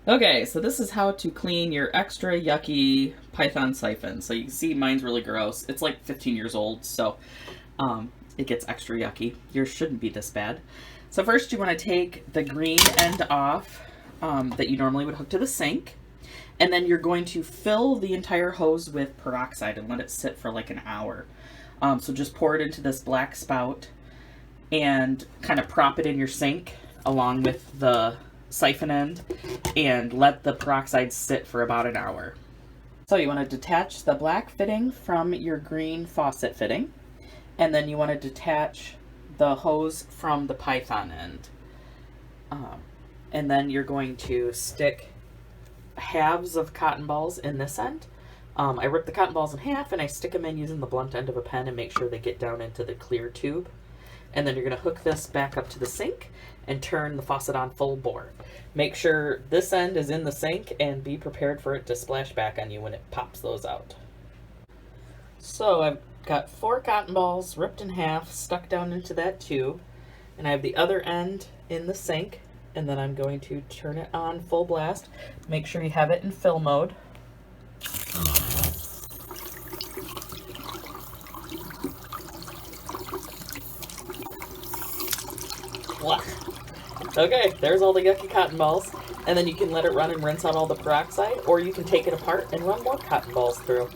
Okay, so this is how to clean your extra yucky Python siphon. So you can see mine's really gross. It's like 15 years old, so it gets extra yucky. Yours shouldn't be this bad. So first you want to take the green end off that you normally would hook to the sink. And then you're going to fill the entire hose with peroxide and let it sit for like an hour. So just pour it into this black spout and kind of prop it in your sink along with the siphon end and let the peroxide sit for about an hour. So you want to detach the black fitting from your green faucet fitting, and then you want to detach the hose from the Python end. And then you're going to stick halves of cotton balls in this end. I rip the cotton balls in half and I stick them in using the blunt end of a pen and make sure they get down into the clear tube. And then you're going to hook this back up to the sink and turn the faucet on full bore. Make sure this end is in the sink and be prepared for it to splash back on you when it pops those out. So I've got 4 cotton balls ripped in half, stuck down into that tube, and I have the other end in the sink, and then I'm going to turn it on full blast. Make sure you have it in fill mode. Okay, there's all the yucky cotton balls. And then you can let it run and rinse out all the peroxide, or you can take it apart and run more cotton balls through.